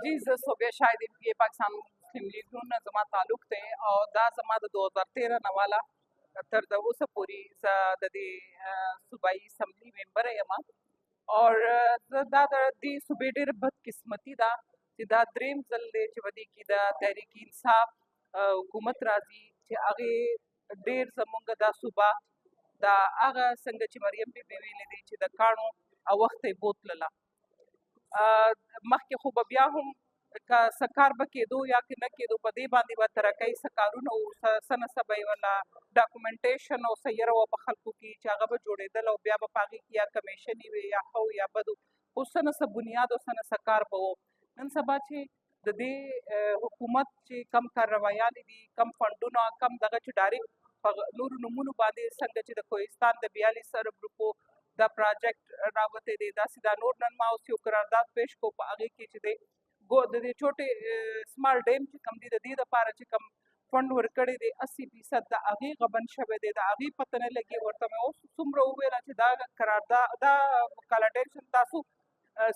جی زه صوبیه شاهد پی پاکستان مسلم لیګ نون زما تعلق دی او دا زما د 2013 نه والا تر د اوسه پورې زه د دې صوبایي اسمبلي ممبر یم او زه دا د دې صوبې ډېره بدقسمتي ده چې دا دریم ځل دی چې په دې کې د تحریک انصاف حکومت راځي چې هغې ډېر زمونږ دا صوبه دا هغه څنګه چې مریم بیبي ویلې دي چې د کاڼو او وخت یې بوتلله مخکې خو به بیا هم که څه کار به کېدو یا که نه کېدو په دې باندې به ترقۍ څه کارونه وو څه نه څه به یې ولا ډاکومنټیشن او څه یره وه په خلکو کې چې هغه به جوړېدل او بیا به په هغې کې یا کمیشن وي یا ښه وو یا بد وو خو څه نه څه بنیاد او څه نه څه کار به وو نن سبا چې د دې حکومت چې کم کاروایانې دي کم فنډونه کم دغه چې ډایرکټ په نورو نومونو باندې څنګه چې د کوهستان د 42 ارب روپو دا پراجیکټ راوتی دی داسې دا نور نن ما اوس یو قرارداد پیش کو په هغې کې چې دی د دې چوټې سمال ډیم چې کوم دی د دې دپاره چې کوم فنډ ورکړی دی 80% د هغې غبن شوی دی د هغې پته نه لګي ورته مې اوس څومره وویله چې دا قرارداد دا کالاډیشن تاسو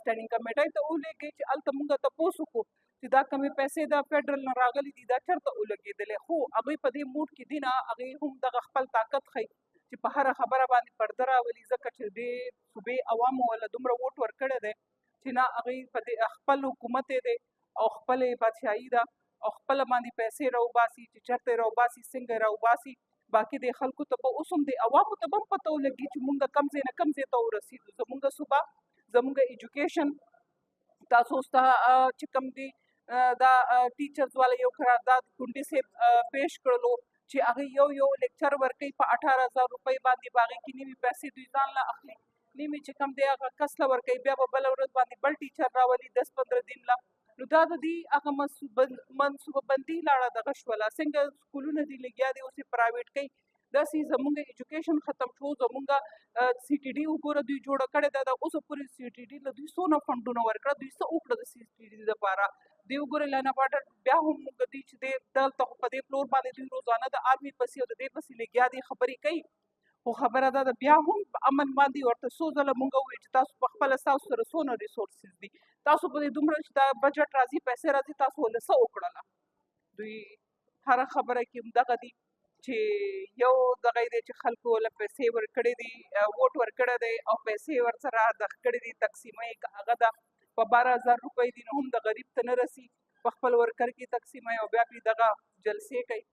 سټینډینګ کمیټۍ ته ولېږئ چې هلته موږ تپوس وکړو چې دا کمې پیسې د فیډرل نه راغلي دي دا چېرته ولګېدلې خو هغوی په دې موډ کې دي نه هغې هم دغه خپل طاقت ښیي چې په هره خبره باندې پرده راولي ځکه چې دې صوبې عوامو وله دومره ووټ ورکړی دی چې نه هغوی په دې خپل حکومت یې دی او خپلې بادشاهي ده او خپله باندې پیسې راوباسي چې چېرته یې راوباسي څنګه یې راوباسي باقي د خلکو ته به اوس هم د عوامو ته به هم پته ولګي چې مونږ کم ځای نه کم ځای ته ورسېدو زمونږ صوبه زمونږ ایجوکیشن تاسو اوس ته چې کوم دي دا ټیچرز والا یو قرارداد کونډې صاحب پیش کړلو چې هغې یو لیکچر ورکوي په 18,000 روپۍ باندې په هغې کې نیمې پیسې دوی ځان له اخلي نیمې چې کوم دی هغه کس له ورکوي بیا به بله ورځ باندې بل ټیچر راولي 10-15 دن له نو دا د دې هغه منصوبه بندي لاړه دغه شوله څنګه سکولونه دي لګیا دي اوس یې پرایویټ کوي داسې زمونږ ایجوکیشن ختم شو زمونږ سی ټي ډي وګوره دوی جوړه کړې ده د اوسه پورې سی ټي ډي له دوی څونه فنډونه ورکړه دوی څه وکړه د سی ټي ډي دپاره دوی وګورئ لاین اف آرډر بیا هم موږ دوی چې دی دلته خو په دې فلور باندې دوی روزانه د آرمي پسې او د دې پسې لګیا دي خبرې کوي خو خبره دا ده بیا هم په امن باندې ورته څو ځله موږ ووایو چې تاسو په خپله ستاسو سره څونه ریسورسز دي تاسو په دې دومره چې دا بجټ راځي پیسې راځي تاسو ولې څه وکړله دوی هره خبره کې همدغه دي چې یو دغه دی چې خلکو له پیسې ورکړې دي ووټ ورکړی دی او پیسې ورسره دغ کړي دي تقسیمه یې که هغه ده په 12,000 روپۍ دي نو هم د غریب ته نه رسي په خپل ورکر کې تقسیمه او بیا پرې دغه جلسې کوي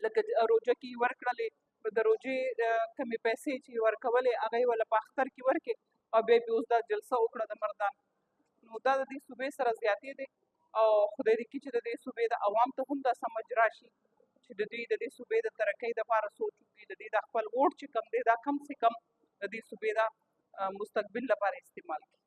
لکه روژه کې ورکړلې د روژې کمې پیسې چې ورکولې هغه یې وله په اختر کې ورکړې او بیا یې اوس دا جلسه وکړه د مردان نو دا د دې صوبې سره زیاتې دی او خدای دې کړي چې د دې صوبې د عوام ته هم دا سمجھ راشي چې د دوی د دې صوبې د ترقۍ دپاره سوچ وکړي د دې دا خپل ووټ چې کم دی دا کم سے کم د دې صوبې دا مستقبل لپاره استعمال کړي